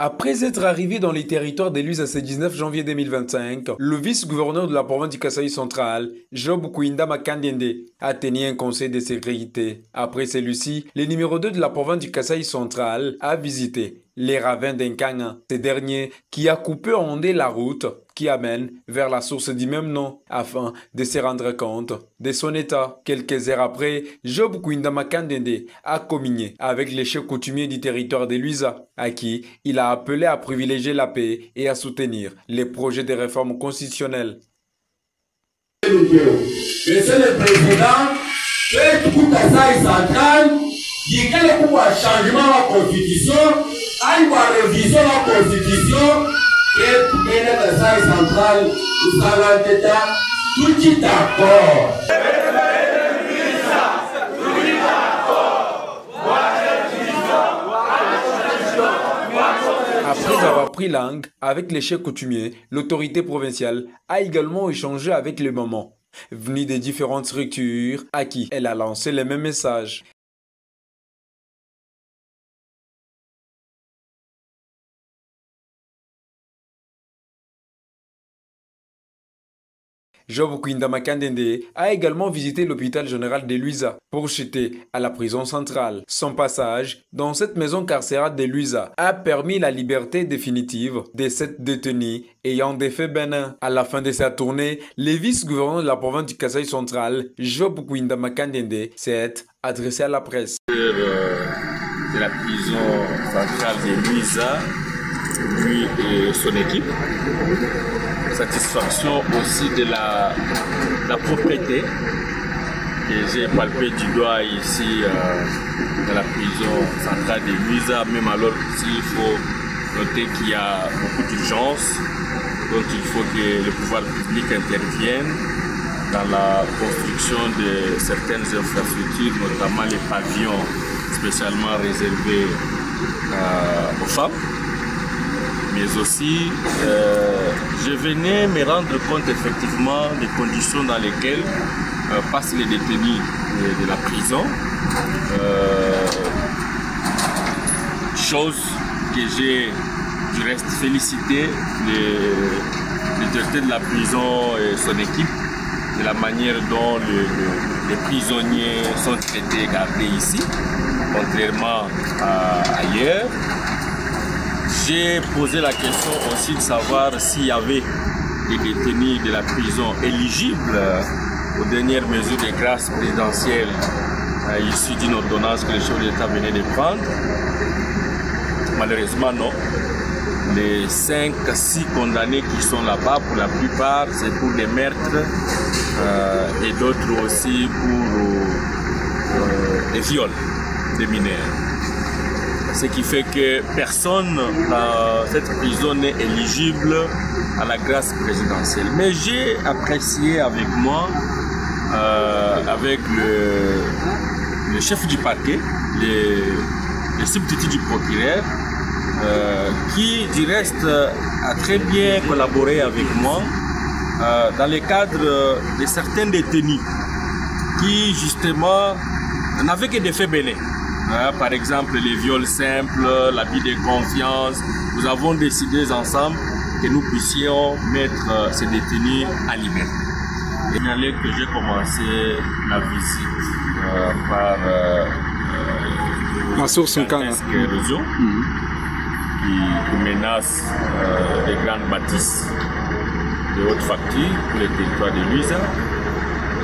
Après être arrivé dans les territoires de Luiza ce 19 janvier 2025, le vice-gouverneur de la province du Kasaï central, Job Kouinda Makandende, a tenu un conseil de sécurité. Après celui-ci, le numéro 2 de la province du Kasaï central a visité les ravins d'Enkanga. Ce dernier qui a coupé en deux la route qui amène vers la source du même nom afin de se rendre compte de son état. Quelques heures après, Job Kouinda Makandende a communié avec les chefs coutumiers du territoire de Luiza, à qui il a appelé à privilégier la paix et à soutenir les projets de réforme constitutionnelle. Monsieur le Président, tout Kasaï central, il y a un changement de la Constitution, une révision de la Constitution, et le Kasaï central, nous avons été tout d'accord. Après avoir pris langue avec les chefs coutumiers, l'autorité provinciale a également échangé avec les mamans, venus des différentes structures à qui elle a lancé les mêmes messages. Job Kouinda Makandende a également visité l'hôpital général de Luiza pour chuter à la prison centrale. Son passage dans cette maison carcérale de Luiza a permis la liberté définitive de 7 détenus ayant des faits bénins. À la fin de sa tournée, le vice-gouverneur de la province du Kasaï central, Job Kouinda Makandende, s'est adressé à la presse. De la prison centrale de Luiza, lui et son équipe. Satisfaction aussi de la propreté que j'ai palpé du doigt ici dans la prison centrale de Luiza, même alors s'il faut noter qu'il y a beaucoup d'urgence, donc il faut que le pouvoir public intervienne dans la construction de certaines infrastructures, notamment les pavillons spécialement réservés aux femmes. Mais aussi, je venais me rendre compte effectivement des conditions dans lesquelles passent les détenus de la prison. Chose que je reste félicité le directeur de la prison et son équipe de la manière dont les prisonniers sont traités et gardés ici, contrairement à ailleurs. J'ai posé la question aussi de savoir s'il y avait des détenus de la prison éligibles aux dernières mesures de grâce présidentielle issues d'une ordonnance que le chef de l'État venait de prendre. Malheureusement, non. Les 5 à 6 condamnés qui sont là-bas, pour la plupart, c'est pour des meurtres et d'autres aussi pour des viols de mineurs. Ce qui fait que personne dans cette prison n'est éligible à la grâce présidentielle. Mais j'ai apprécié avec moi, avec le chef du parquet, le substitut du procureur, qui du reste a très bien collaboré avec moi dans le cadre de certains détenus qui justement n'avaient que des faits bénins. Par exemple, les viols simples, l'abus de confiance. Nous avons décidé ensemble que nous puissions mettre ces détenus à liberté. Il fallait que j'ai commencé la visite par ma source érosion qui menace des grandes bâtisses de haute facture pour les territoires de Luiza.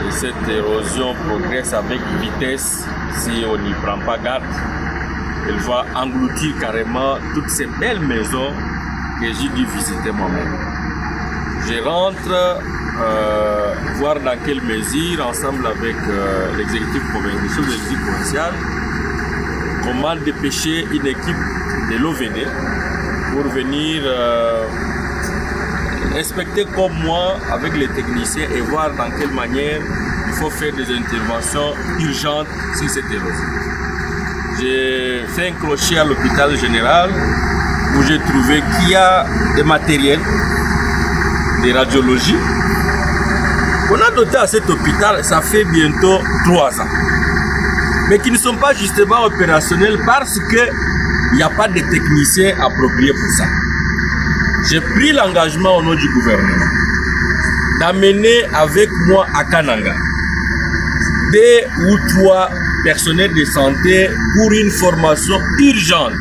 Et cette érosion progresse avec vitesse. Si on n'y prend pas garde, elle va engloutir carrément toutes ces belles maisons que j'ai dû visiter moi-même. Je rentre voir dans quelle mesure, ensemble avec l'exécutif provincial, comment dépêcher une équipe de l'OVD pour venir inspecter comme moi avec les techniciens et voir dans quelle manière il faut faire des interventions urgentes sur cette érosion. J'ai fait un crochet à l'hôpital général où j'ai trouvé qu'il y a des matériels, des radiologies. On a doté à cet hôpital, ça fait bientôt 3 ans. Mais qui ne sont pas justement opérationnels parce que il n'y a pas de techniciens appropriés pour ça. J'ai pris l'engagement au nom du gouvernement d'amener avec moi à Kananga 2 ou 3 personnels de santé pour une formation urgente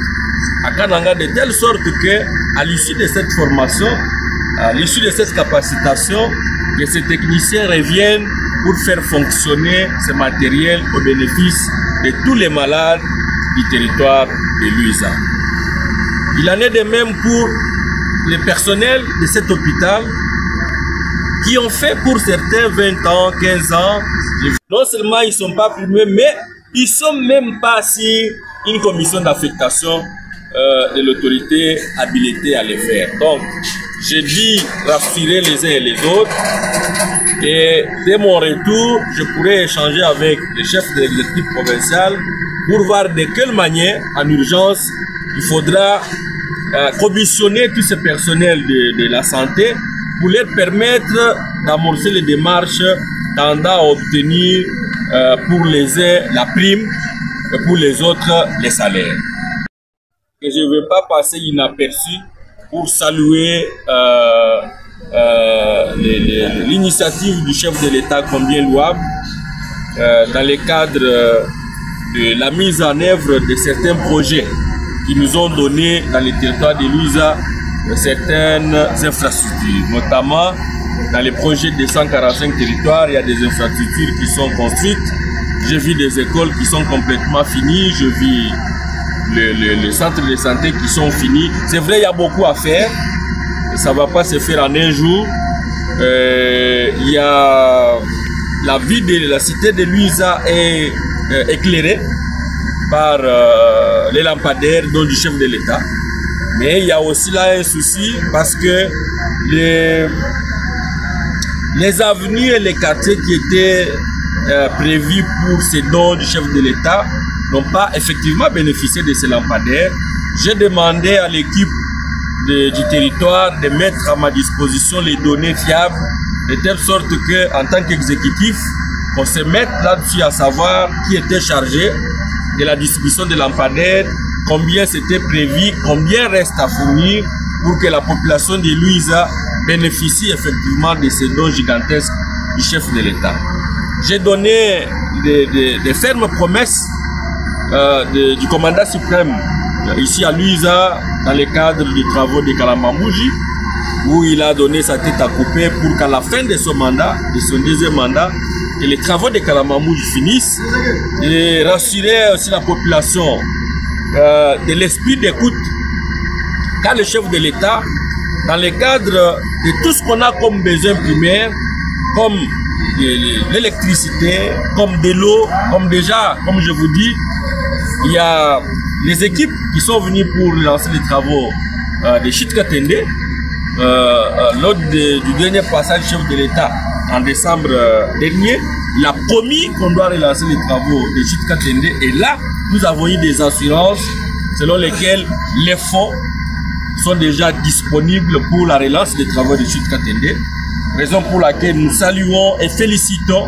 à Kananga, de telle sorte que à l'issue de cette formation, à l'issue de cette capacitation, que ces techniciens reviennent pour faire fonctionner ce matériel au bénéfice de tous les malades du territoire de Luiza. Il en est de même pour les personnels de cet hôpital qui ont fait pour certains 20 ans, 15 ans. Non seulement ils ne sont pas primés, mais ils ne sont même pas sur une commission d'affectation de l'autorité habilitée à les faire. Donc, j'ai dit rassurer les uns et les autres. Et dès mon retour, je pourrai échanger avec le chef de l'exécutif provincial pour voir de quelle manière, en urgence, il faudra commissionner tous ces personnels de la santé pour leur permettre d'amorcer les démarches tendant à obtenir pour les uns la prime et pour les autres les salaires. Et je ne veux pas passer inaperçu pour saluer l'initiative du chef de l'État combien louable dans le cadre de la mise en œuvre de certains projets qui nous ont donné dans les territoires de Luiza certaines infrastructures, notamment dans les projets de 145 territoires, il y a des infrastructures qui sont construites. J'ai vu des écoles qui sont complètement finies, je vis les centres de santé qui sont finis. C'est vrai, il y a beaucoup à faire, ça ne va pas se faire en un jour. Il y a la ville de la cité de Luiza est éclairée par les lampadaires dont du chef de l'État. Mais il y a aussi là un souci parce que les avenues et les quartiers qui étaient prévus pour ces dons du chef de l'État n'ont pas effectivement bénéficié de ces lampadaires. J'ai demandé à l'équipe du territoire de mettre à ma disposition les données fiables de telle sorte que, en tant qu'exécutif, on se mette là-dessus à savoir qui était chargé de la distribution des lampadaires, combien c'était prévu, combien reste à fournir pour que la population de Luiza bénéficie effectivement de ces dons gigantesques du chef de l'État. J'ai donné des fermes promesses du commandant suprême ici à Luiza dans le cadre du travaux de Kalamamouji, où il a donné sa tête à couper pour qu'à la fin de son mandat, de son deuxième mandat, que les travaux de Kalamamouji finissent et rassurer aussi la population de l'esprit d'écoute quand le chef de l'État, dans le cadre de tout ce qu'on a comme besoin primaire, comme l'électricité, comme de l'eau, comme déjà, comme je vous dis, il y a les équipes qui sont venues pour lancer les travaux de Chitkatende lors du dernier passage du chef de l'État en décembre dernier. Il a promis qu'on doit relancer les travaux de Chitkatende et là, nous avons eu des assurances selon lesquelles les fonds sont déjà disponibles pour la relance des travaux de Chitkatende. Raison pour laquelle nous saluons et félicitons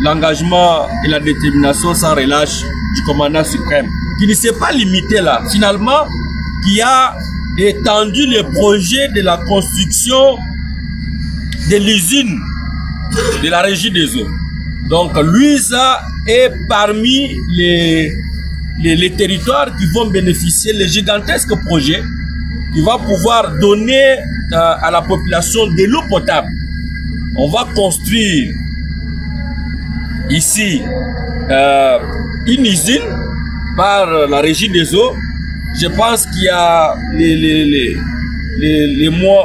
l'engagement et la détermination sans relâche du commandant suprême, qui ne s'est pas limité là, finalement, qui a étendu le projet de la construction de l'usine de la régie des eaux. Donc Luiza est parmi les territoires qui vont bénéficier des gigantesques projets qui va pouvoir donner à la population de l'eau potable. On va construire ici une usine par la régie des eaux. Je pense qu'il y a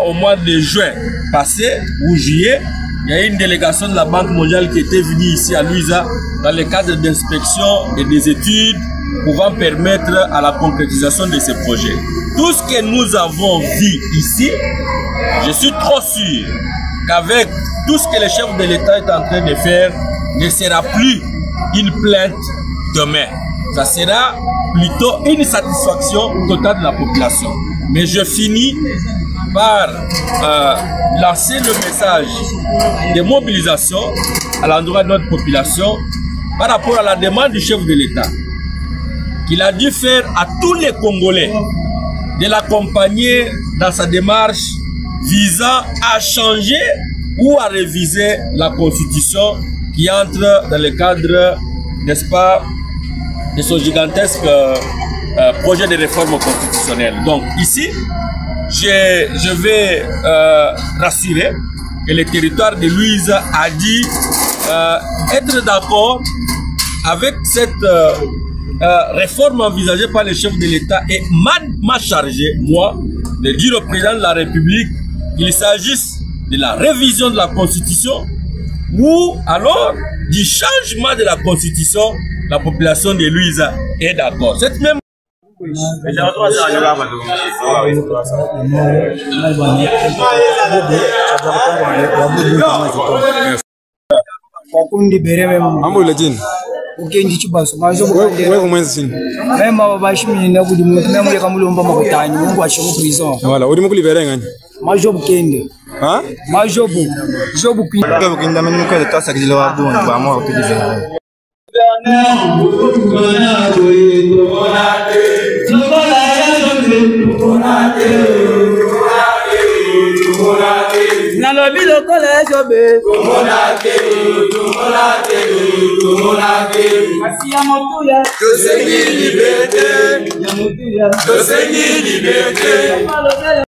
au mois de juin passé ou juillet, il y a une délégation de la Banque mondiale qui était venue ici à Luiza dans le cadre d'inspection et des études pouvant permettre à la concrétisation de ces projets. Tout ce que nous avons vu ici, je suis trop sûr qu'avec tout ce que le chef de l'État est en train de faire, ne sera plus une plainte demain. Ça sera plutôt une satisfaction totale de la population. Mais je finis par lancer le message de mobilisation à l'endroit de notre population par rapport à la demande du chef de l'État, qu'il a dû faire à tous les Congolais de l'accompagner dans sa démarche visant à changer ou à réviser la Constitution qui entre dans le cadre, n'est-ce pas, de ce gigantesque projet de réforme constitutionnelle. Donc ici, je vais rassurer que le territoire de Louise a dit être d'accord avec cette réforme envisagée par le chef de l'État et m'a chargé, moi, de dire au président de la République qu'il s'agisse de la révision de la Constitution ou alors du changement de la Constitution. La population de Louise est d'accord. Cette même liberté.